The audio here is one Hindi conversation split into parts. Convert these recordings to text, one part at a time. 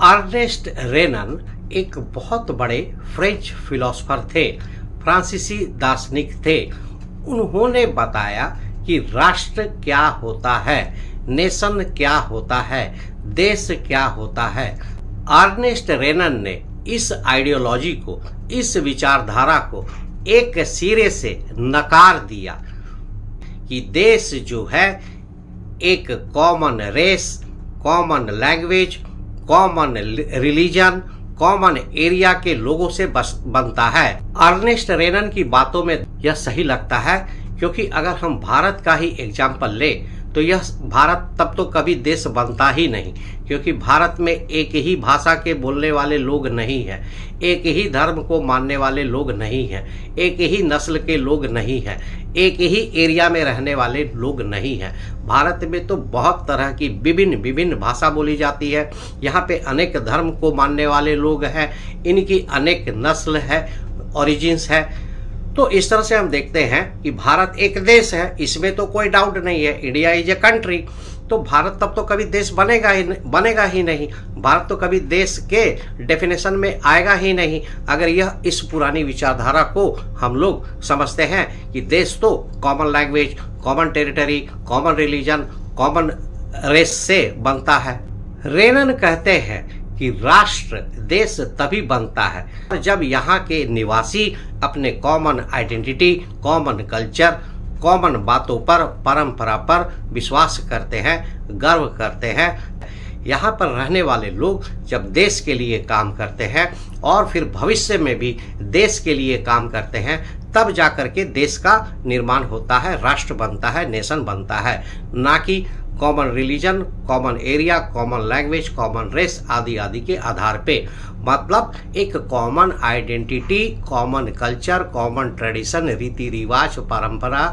अर्नेस्ट रेनन एक बहुत बड़े फ्रेंच फिलोसोफर थे, फ्रांसीसी दार्शनिक थे। उन्होंने बताया कि राष्ट्र क्या होता है, नेशन क्या होता है, देश क्या होता है। अर्नेस्ट रेनन ने इस आइडियोलॉजी को, इस विचारधारा को एक सिरे से नकार दिया कि देश जो है एक common race, common language, common religion, common area के लोगों से बनता है। अर्नेस्ट रेनन की बातों में यह सही लगता है, क्योंकि अगर हम भारत का ही एग्जाम्पल ले तो यह भारत तब तो कभी देश बनता ही नहीं, क्योंकि भारत में एक ही भाषा के बोलने वाले लोग नहीं हैं, एक ही धर्म को मानने वाले लोग नहीं हैं, एक ही नस्ल के लोग नहीं हैं, एक ही एरिया में रहने वाले लोग नहीं हैं। भारत में तो बहुत तरह की विभिन्न भाषा बोली जाती है। यहाँ पे अनेक धर्म को मानने वाले लोग हैं, इनकी अनेक नस्ल है, ओरिजिन्स है। तो इस तरह से हम देखते हैं कि भारत एक देश है, इसमें तो कोई डाउट नहीं है। India is a country. तो भारत तब तो कभी देश बनेगा ही नहीं। भारत तो कभी देश के डेफिनेशन में आएगा ही नहीं, अगर यह इस पुरानी विचारधारा को हम लोग समझते हैं कि देश तो common language, common territory, common religion, common race से बनता है। रेनन कहते हैं कि राष्ट्र, देश तभी बनता है जब यहाँ के निवासी अपने common identity, common culture, common बातों पर, परंपरा पर विश्वास करते हैं, गर्व करते हैं। यहाँ पर रहने वाले लोग जब देश के लिए काम करते हैं और फिर भविष्य में भी देश के लिए काम करते हैं, तब जाकर के देश का निर्माण होता है, राष्ट्र बनता है, नेशन बनता है, ना कि common religion, common area, common language, common race आदि आदि के आधार पे। मतलब एक common identity, common culture, common tradition, रीति रिवाज, परंपरा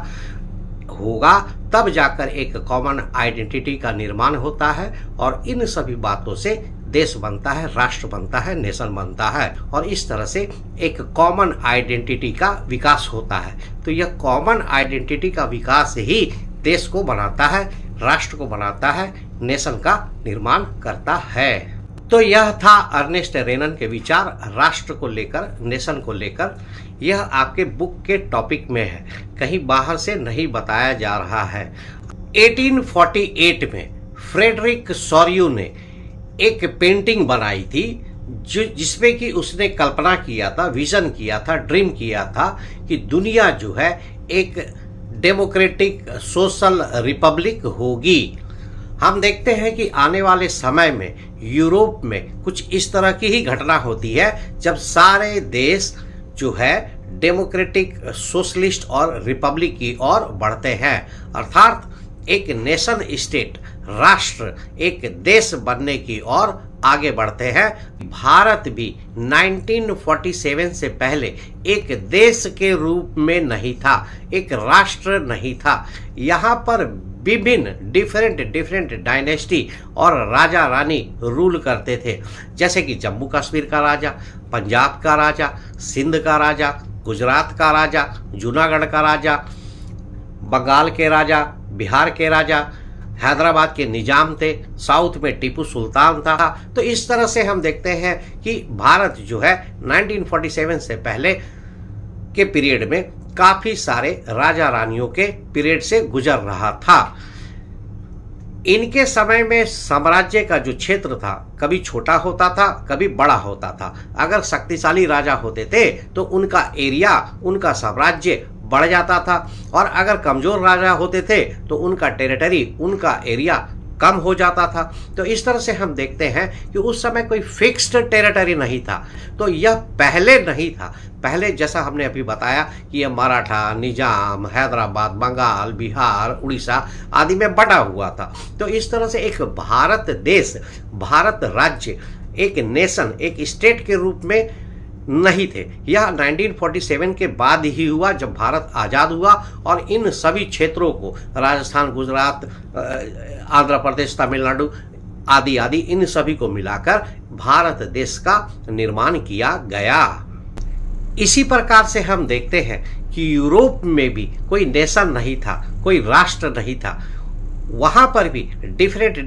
होगा, तब जाकर एक कॉमन आइडेंटिटी का निर्माण होता है और इन सभी बातों से देश बनता है, राष्ट्र बनता है, नेशन बनता है और इस तरह से एक कॉमन आइडेंटिटी का विकास होता है। तो यह कॉमन आइडेंटिटी का विकास ही देश को बनाता है, राष्ट्र को बनाता है, नेशन का निर्माण करता है। तो यह था अर्नेस्ट रेनन के विचार राष्ट्र को लेकर, नेशन को लेकर। यह आपके बुक के टॉपिक में है, कहीं बाहर से नहीं बताया जा रहा है। 1848 में फ्रेडरिक सॉरियो ने एक पेंटिंग बनाई थी जिसमें कि उसने कल्पना किया था, विजन किया था, ड्रीम किया था कि दुनिया जो है एक डेमोक्रेटिक सोशल रिपब्लिक होगी। हम देखते हैं कि आने वाले समय में यूरोप में कुछ इस तरह की ही घटना होती है, जब सारे देश जो है डेमोक्रेटिक, सोशलिस्ट और रिपब्लिक की ओर बढ़ते हैं, अर्थात एक नेशन स्टेट, राष्ट्र, एक देश बनने की ओर आगे बढ़ते हैं। भारत भी 1947 से पहले एक देश के रूप में नहीं था, एक राष्ट्र नहीं था। यहाँ पर विभिन्न डिफरेंट डायनेस्टी और राजा रानी रूल करते थे, जैसे कि जम्मू कश्मीर का राजा, पंजाब का राजा, सिंध का राजा, गुजरात का राजा, जूनागढ़ का राजा, बंगाल के राजा, बिहार के राजा, हैदराबाद के निजाम थे, साउथ में टीपू सुल्तान था। तो इस तरह से हम देखते हैं कि भारत जो है 1947 से पहले के पीरियड में काफी सारे राजा रानियों के पीरियड से गुजर रहा था। इनके समय में साम्राज्य का जो क्षेत्र था कभी छोटा होता था, कभी बड़ा होता था। अगर शक्तिशाली राजा होते थे तो उनका एरिया, उनका साम्राज्य बढ़ जाता था, और अगर कमजोर राजा होते थे तो उनका टेरिटरी, उनका एरिया कम हो जाता था। तो इस तरह से हम देखते हैं कि उस समय कोई फिक्स्ड टेरिटरी नहीं था। तो यह पहले नहीं था। पहले जैसा हमने अभी बताया कि यह मराठा, निजाम, हैदराबाद, बंगाल, बिहार, उड़ीसा आदि में बटा हुआ था। तो इस तरह से एक भारत देश, भारत राज्य, एक नेशन, एक स्टेट के रूप में नहीं थे। यह 1947 के बाद ही हुआ, जब भारत आज़ाद हुआ और इन सभी क्षेत्रों को, राजस्थान, गुजरात, आंध्र प्रदेश, तमिलनाडु आदि आदि, इन सभी को मिलाकर भारत देश का निर्माण किया गया। इसी प्रकार से हम देखते हैं कि यूरोप में भी कोई नेशन नहीं था, कोई राष्ट्र नहीं था। वहाँ पर भी डिफरेंट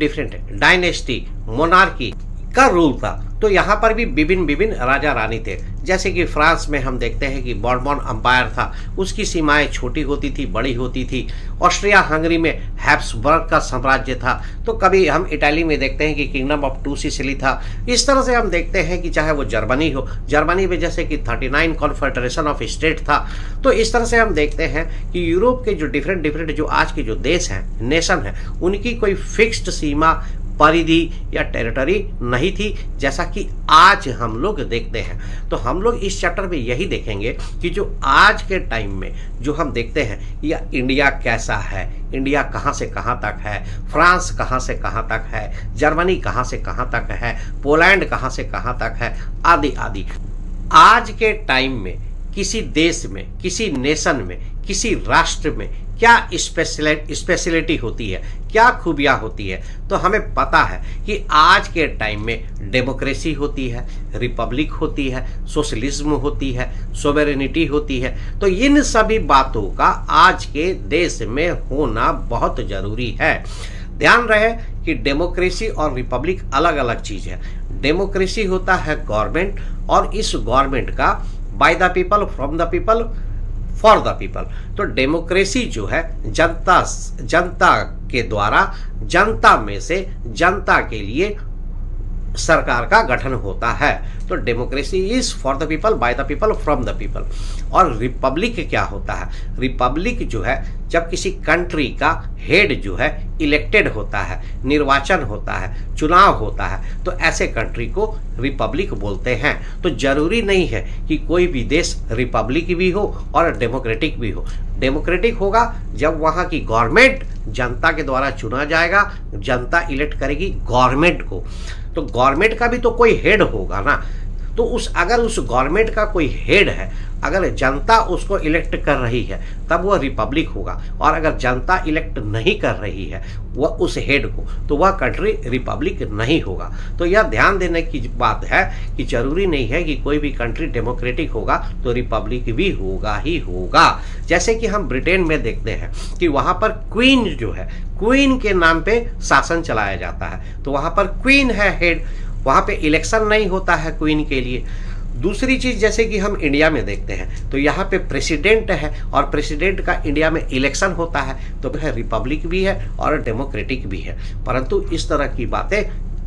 डायनेस्टी, मोनार्की, का रूल था। तो यहाँ पर भी विभिन्न विभिन्न राजा रानी थे। जैसे कि फ्रांस में हम देखते हैं कि बॉर्बन अंपायर था, उसकी सीमाएं छोटी होती थी, बड़ी होती थी। ऑस्ट्रिया हंगरी में हैब्सबर्ग का साम्राज्य था। तो कभी हम इटाली में देखते हैं कि किंगडम ऑफ टू सिसिली था। इस तरह से हम देखते हैं कि चाहे वो जर्मनी हो, जर्मनी में जैसे कि 39 कॉन्फेडरेशन ऑफ स्टेट था। तो इस तरह से हम देखते हैं कि यूरोप के जो डिफरेंट जो आज के जो देश हैं, नेशन हैं, उनकी कोई फिक्स्ड सीमा, परिधि या टेरिटरी नहीं थी, जैसा कि आज हम लोग देखते हैं। तो हम लोग इस चैप्टर में यही देखेंगे कि जो आज के टाइम में जो हम देखते हैं, या इंडिया कैसा है, इंडिया कहाँ से कहाँ तक है, फ्रांस कहाँ से कहाँ तक है, जर्मनी कहाँ से कहाँ तक है, पोलैंड कहाँ से कहाँ तक है, आदि आदि। आज के टाइम में किसी देश में, किसी नेशन में, किसी राष्ट्र में क्या स्पेशलिटी होती है, क्या खूबियाँ होती है, तो हमें पता है कि आज के टाइम में डेमोक्रेसी होती है, रिपब्लिक होती है, सोशलिज्म होती है, सोवेरेनिटी होती है। तो इन सभी बातों का आज के देश में होना बहुत जरूरी है। ध्यान रहे कि डेमोक्रेसी और रिपब्लिक अलग अलग चीज है। डेमोक्रेसी होता है गवर्नमेंट, और इस गवर्नमेंट का by the people, from the people, for the people. तो डेमोक्रेसी जो है जनता के द्वारा, जनता में से जनता के लिए सरकार का गठन होता है। तो democracy is for the people, by the people, from the people. और रिपब्लिक क्या होता है? रिपब्लिक जो है जब किसी कंट्री का हेड जो है इलेक्टेड होता है, निर्वाचन होता है, चुनाव होता है, तो ऐसे कंट्री को रिपब्लिक बोलते हैं। तो जरूरी नहीं है कि कोई भी देश रिपब्लिक भी हो और डेमोक्रेटिक भी हो। डेमोक्रेटिक होगा जब वहाँ की गवर्नमेंट जनता के द्वारा चुना जाएगा, जनता इलेक्ट करेगी गवर्नमेंट को। तो गवर्नमेंट का भी तो कोई हेड होगा ना। तो अगर उस गवर्नमेंट का कोई हेड है, अगर जनता उसको इलेक्ट कर रही है, तब वह रिपब्लिक होगा। और अगर जनता इलेक्ट नहीं कर रही है वह उस हेड को, तो वह कंट्री रिपब्लिक नहीं होगा। तो यह ध्यान देने की बात है कि जरूरी नहीं है कि कोई भी कंट्री डेमोक्रेटिक होगा तो रिपब्लिक भी होगा ही होगा। जैसे कि हम ब्रिटेन में देखते हैं कि वहां पर क्वीन जो है, क्वीन के नाम पे शासन चलाया जाता है। तो वहां पर क्वीन है हेड, वहां पे इलेक्शन नहीं होता है क्वीन के लिए। दूसरी चीज जैसे कि हम इंडिया में देखते हैं, तो यहाँ पे प्रेसिडेंट है, और प्रेसिडेंट का इंडिया में इलेक्शन होता है। तो है रिपब्लिक भी है और डेमोक्रेटिक भी है। परंतु इस तरह की बातें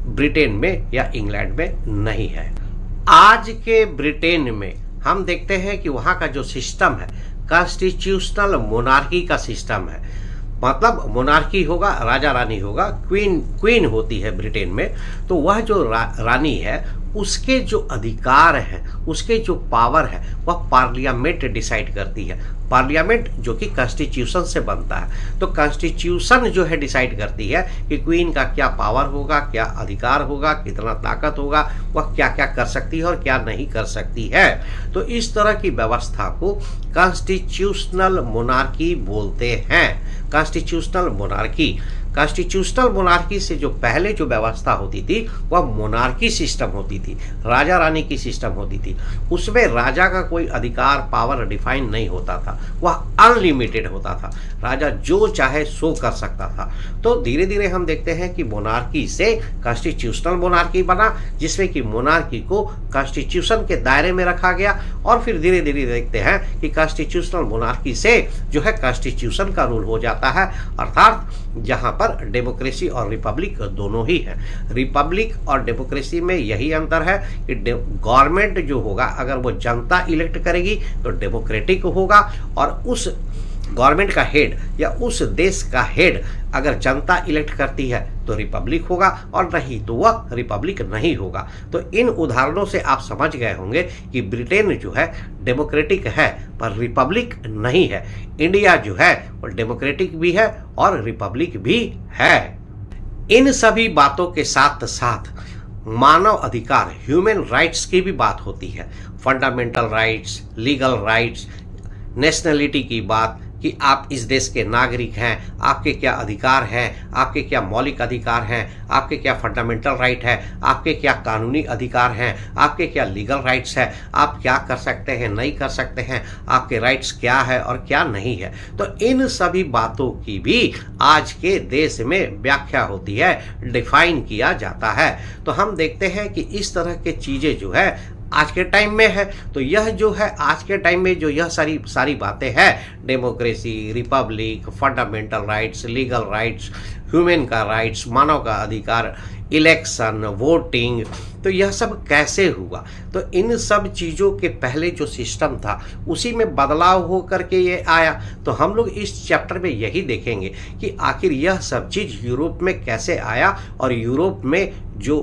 ब्रिटेन में या इंग्लैंड में नहीं है। आज के ब्रिटेन में हम देखते हैं कि वहाँ का जो सिस्टम है कॉन्स्टिट्यूशनल मोनार्की का सिस्टम है। मतलब मोनार्की होगा, राजा रानी होगा, क्वीन होती है ब्रिटेन में। तो वह जो रानी है उसके जो अधिकार हैं, उसके जो पावर है, वह पार्लियामेंट डिसाइड करती है। पार्लियामेंट जो कि कॉन्स्टिट्यूशन से बनता है। तो कॉन्स्टिट्यूशन जो है डिसाइड करती है कि क्वीन का क्या पावर होगा, क्या अधिकार होगा, कितना ताकत होगा, वह क्या क्या कर सकती है और क्या नहीं कर सकती है। तो इस तरह की व्यवस्था को कॉन्स्टिट्यूशनल मोनार्की बोलते हैं। कॉन्स्टिट्यूशनल मोनार्की, कॉन्स्टिट्यूशनल मोनार्की से जो पहले जो व्यवस्था होती थी वह मोनार्की सिस्टम होती थी, राजा रानी की सिस्टम होती थी। उसमें राजा का कोई अधिकार, पावर डिफाइन नहीं होता था, वह अनलिमिटेड होता था। राजा जो चाहे सो कर सकता था। तो धीरे धीरे हम देखते हैं कि मोनार्की से कॉन्स्टिट्यूशनल मोनार्की बना, जिसमें कि मोनार्की को कॉन्स्टिट्यूशन के दायरे में रखा गया। और फिर धीरे धीरे देखते हैं कि कॉन्स्टिट्यूशनल मोनार्की से जो है कॉन्स्टिट्यूशन का रूल हो जाता है, अर्थात जहां पर डेमोक्रेसी और रिपब्लिक दोनों ही है। रिपब्लिक और डेमोक्रेसी में यही अंतर है कि गवर्नमेंट जो होगा अगर वो जनता इलेक्ट करेगी तो डेमोक्रेटिक होगा, और उस गवर्नमेंट का हेड या उस देश का हेड अगर जनता इलेक्ट करती है तो रिपब्लिक होगा, और नहीं तो वह रिपब्लिक नहीं होगा। तो इन उदाहरणों से आप समझ गए होंगे कि ब्रिटेन जो है डेमोक्रेटिक है पर रिपब्लिक नहीं है। इंडिया जो है वो डेमोक्रेटिक भी है और रिपब्लिक भी है। इन सभी बातों के साथ साथ मानव अधिकार, ह्यूमन राइट्स की भी बात होती है। Fundamental rights, legal rights, nationality की बात, कि आप इस देश के नागरिक हैं, आपके क्या अधिकार हैं, आपके क्या मौलिक अधिकार हैं, आपके क्या फंडामेंटल राइट है, आपके क्या कानूनी अधिकार हैं, आपके क्या लीगल राइट्स है, आप क्या कर सकते हैं, नहीं कर सकते हैं, आपके राइट्स क्या है और क्या नहीं है। तो इन सभी बातों की भी आज के देश में व्याख्या होती है, डिफाइन किया जाता है। तो हम देखते हैं कि इस तरह के चीजें जो है आज के टाइम में है। तो यह जो है आज के टाइम में जो यह सारी बातें हैं, democracy, Republic, fundamental rights, legal rights, human का राइट्स, मानव का अधिकार, इलेक्शन, वोटिंग, तो यह सब कैसे हुआ। तो इन सब चीज़ों के पहले जो सिस्टम था उसी में बदलाव हो करके ये आया। तो हम लोग इस चैप्टर में यही देखेंगे कि आखिर यह सब चीज़ यूरोप में कैसे आया और यूरोप में जो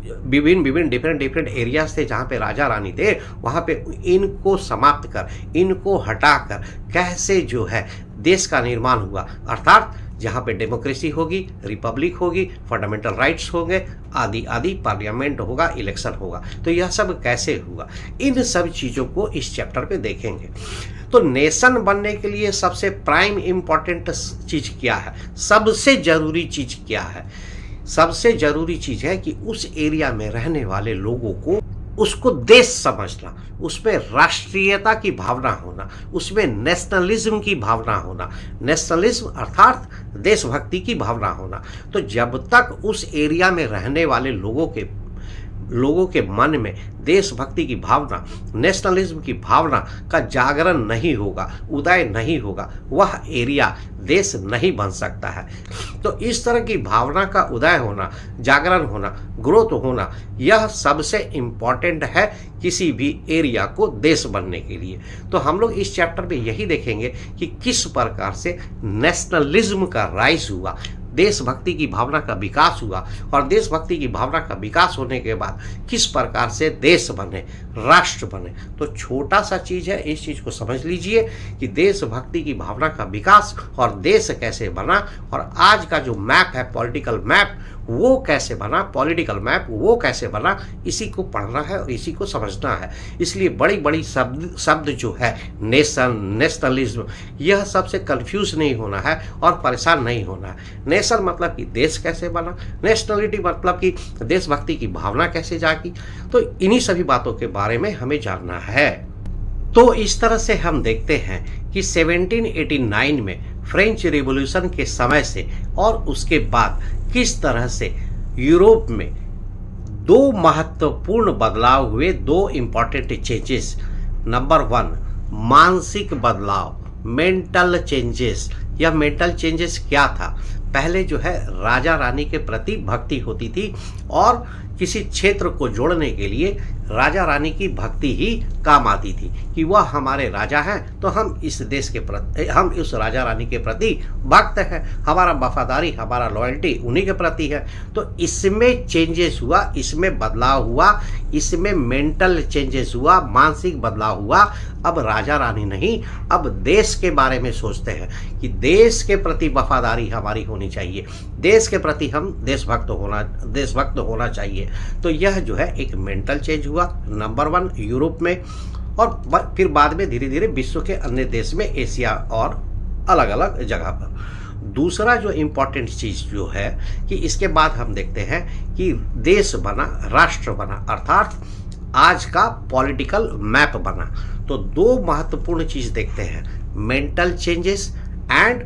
विभिन्न डिफरेंट एरियाज थे जहाँ पे राजा रानी थे, वहाँ पे इनको समाप्त कर, इनको हटाकर कैसे जो है देश का निर्माण हुआ। अर्थात जहाँ पे डेमोक्रेसी होगी, रिपब्लिक होगी, फंडामेंटल राइट्स होंगे, आदि आदि, पार्लियामेंट होगा, इलेक्शन होगा। तो यह सब कैसे हुआ, इन सब चीज़ों को इस चैप्टर पे देखेंगे। तो नेशन बनने के लिए सबसे प्राइम इम्पॉर्टेंट चीज़ क्या है, सबसे ज़रूरी चीज़ क्या है? सबसे ज़रूरी चीज़ है कि उस एरिया में रहने वाले लोगों को उसको देश समझना, उसमें राष्ट्रीयता की भावना होना, उसमें नेशनलिज्म की भावना होना, नेशनलिज्म अर्थात देशभक्ति की भावना होना। तो जब तक उस एरिया में रहने वाले लोगों के मन में देशभक्ति की भावना, नेशनलिज्म की भावना का जागरण नहीं होगा, उदय नहीं होगा, वह एरिया देश नहीं बन सकता है। तो इस तरह की भावना का उदय होना, जागरण होना, ग्रोथ होना, यह सबसे इम्पॉर्टेंट है किसी भी एरिया को देश बनने के लिए। तो हम लोग इस चैप्टर में यही देखेंगे कि किस प्रकार से नेशनलिज्म का राइज हुआ, देशभक्ति की भावना का विकास हुआ, और देशभक्ति की भावना का विकास होने के बाद किस प्रकार से देश बने, राष्ट्र बने। तो छोटा सा चीज़ है, इस चीज़ को समझ लीजिए कि देशभक्ति की भावना का विकास और देश कैसे बना, और आज का जो मैप है, पॉलिटिकल मैप, वो कैसे बना, पॉलिटिकल मैप वो कैसे बना, इसी को पढ़ना है और इसी को समझना है। इसलिए बड़ी बड़ी शब्द जो है, नेशन, नेशनलिज्म, यह सबसे कंफ्यूज नहीं होना है और परेशान नहीं होना है। नेशन मतलब कि देश कैसे बना, नेशनलिटी मतलब कि देशभक्ति की भावना कैसे जागी। तो इन्हीं सभी बातों के बारे में हमें जानना है। तो इस तरह से हम देखते हैं कि 1789 में फ्रेंच रिवॉल्यूशन के समय से और उसके बाद किस तरह से यूरोप में दो महत्वपूर्ण बदलाव हुए, दो इंपॉर्टेंट चेंजेस। नंबर 1, मानसिक बदलाव, मेंटल चेंजेस। यह मेंटल चेंजेस क्या था? पहले जो है राजा रानी के प्रति भक्ति होती थी, और किसी क्षेत्र को जोड़ने के लिए राजा रानी की भक्ति ही काम आती थी कि वह हमारे राजा हैं, तो हम इस देश के प्रति, हम उस राजा रानी के प्रति भक्त हैं, हमारा वफादारी, हमारा लॉयल्टी उन्हीं के प्रति है। तो इसमें चेंजेस हुआ, इसमें बदलाव हुआ, इसमें मेंटल चेंजेस हुआ, मानसिक बदलाव हुआ। अब राजा रानी नहीं, अब देश के बारे में सोचते हैं कि देश के प्रति वफादारी हमारी होनी चाहिए, देश के प्रति हम देशभक्त होना चाहिए। तो यह जो है एक मेंटल चेंज हुआ, नंबर 1 यूरोप में, और फिर बाद में धीरे धीरे विश्व के अन्य देश में, एशिया और अलग अलग जगह पर। दूसरा जो इम्पोर्टेंट चीज जो है कि इसके बाद हम देखते हैं कि देश बना, राष्ट्र बना, अर्थात आज का पॉलिटिकल मैप बना। तो दो महत्वपूर्ण चीज देखते हैं, मेंटल चेंजेस एंड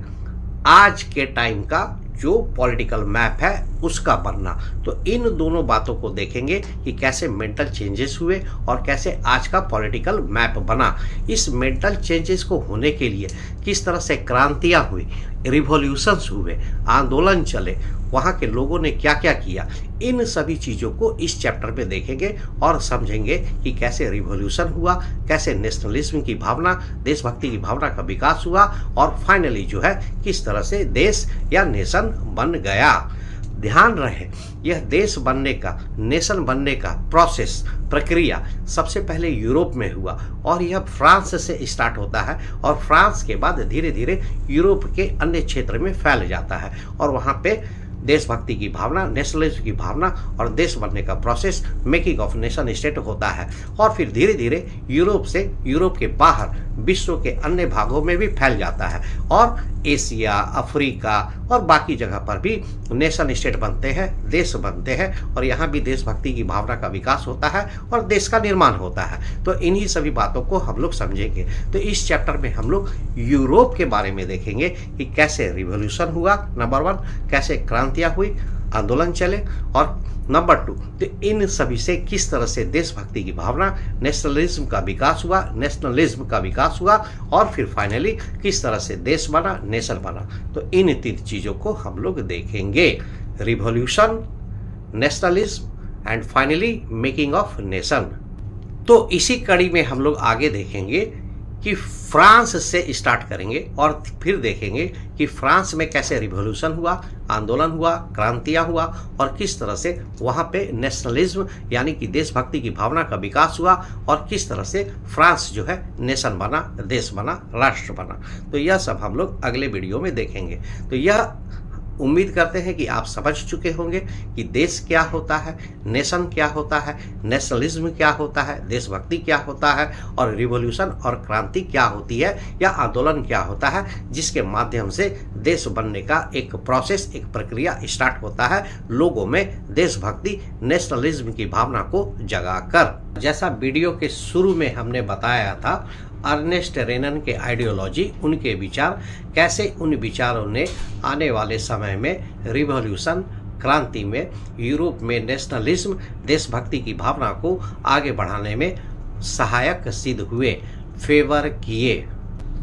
आज के टाइम का जो पॉलिटिकल मैप है उसका बनना। तो इन दोनों बातों को देखेंगे कि कैसे मेंटल चेंजेस हुए और कैसे आज का पॉलिटिकल मैप बना। इस मेंटल चेंजेस को होने के लिए किस तरह से क्रांतियां हुई, रिवॉल्यूशंस हुए, आंदोलन चले, वहाँ के लोगों ने क्या क्या किया, इन सभी चीज़ों को इस चैप्टर में देखेंगे और समझेंगे कि कैसे रिवॉल्यूशन हुआ, कैसे नेशनलिज्म की भावना, देशभक्ति की भावना का विकास हुआ, और फाइनली जो है किस तरह से देश या नेशन बन गया। ध्यान रहे, यह देश बनने का, नेशन बनने का प्रोसेस, प्रक्रिया सबसे पहले यूरोप में हुआ, और यह फ्रांस से स्टार्ट होता है, और फ्रांस के बाद धीरे धीरे यूरोप के अन्य क्षेत्र में फैल जाता है, और वहाँ पे देशभक्ति की भावना, नेशनलिज्म की भावना और देश बनने का process, making of nation state होता है। और फिर धीरे धीरे यूरोप से, यूरोप के बाहर विश्व के अन्य भागों में भी फैल जाता है और एशिया, अफ्रीका और बाकी जगह पर भी नेशन स्टेट बनते हैं, देश बनते हैं और यहाँ भी देशभक्ति की भावना का विकास होता है और देश का निर्माण होता है। तो इन्हीं सभी बातों को हम लोग समझेंगे। तो इस चैप्टर में हम लोग यूरोप के बारे में देखेंगे कि कैसे रिवॉल्यूशन हुआ, नंबर 1, कैसे क्रांतियाँ हुई, आंदोलन चले, और नंबर 2, तो इन सभी से किस तरह से देशभक्ति की भावना, नेशनलिज्म का विकास हुआ और फिर फाइनली किस तरह से देश बना, नेशन बना। तो इन 3 चीजों को हम लोग देखेंगे, revolution, nationalism and finally making of nation. तो इसी कड़ी में हम लोग आगे देखेंगे कि फ्रांस से स्टार्ट करेंगे और फिर देखेंगे कि फ्रांस में कैसे रिवॉल्यूशन हुआ, आंदोलन हुआ, क्रांतियां हुआ और किस तरह से वहां पे नेशनलिज्म यानी कि देशभक्ति की भावना का विकास हुआ और किस तरह से फ्रांस जो है नेशन बना, देश बना, राष्ट्र बना। तो यह सब हम लोग अगले वीडियो में देखेंगे। तो यह उम्मीद करते हैं कि आप समझ चुके होंगे कि देश क्या होता है, नेशन क्या होता है, नेशनलिज्म क्या होता है, देशभक्ति क्या होता है और रिवॉल्यूशन और क्रांति क्या होती है या आंदोलन क्या होता है, जिसके माध्यम से देश बनने का एक प्रोसेस, एक प्रक्रिया स्टार्ट होता है लोगों में देशभक्ति, नेशनलिज्म की भावना को जगाकर। जैसा वीडियो के शुरू में हमने बताया था, अर्नेस्ट रेनन के आइडियोलॉजी, उनके विचार, कैसे उन विचारों ने आने वाले समय में रिवॉल्यूशन, क्रांति में, यूरोप में नेशनलिज्म, देशभक्ति की भावना को आगे बढ़ाने में सहायक सिद्ध हुए, फेवर किए।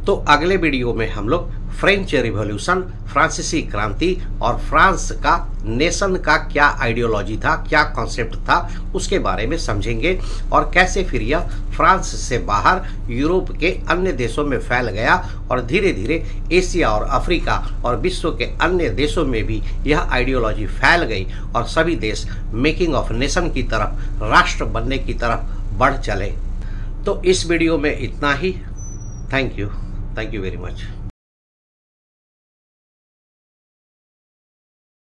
तो अगले वीडियो में हम लोग फ्रेंच रिवॉल्यूशन, फ्रांसीसी क्रांति और फ्रांस का नेशन का क्या आइडियोलॉजी था, क्या कॉन्सेप्ट था, उसके बारे में समझेंगे और कैसे फिर यह फ्रांस से बाहर यूरोप के अन्य देशों में फैल गया और धीरे धीरे एशिया और अफ्रीका और विश्व के अन्य देशों में भी यह आइडियोलॉजी फैल गई और सभी देश मेकिंग ऑफ नेशन की तरफ, राष्ट्र बनने की तरफ बढ़ चले। तो इस वीडियो में इतना ही। Thank you very much.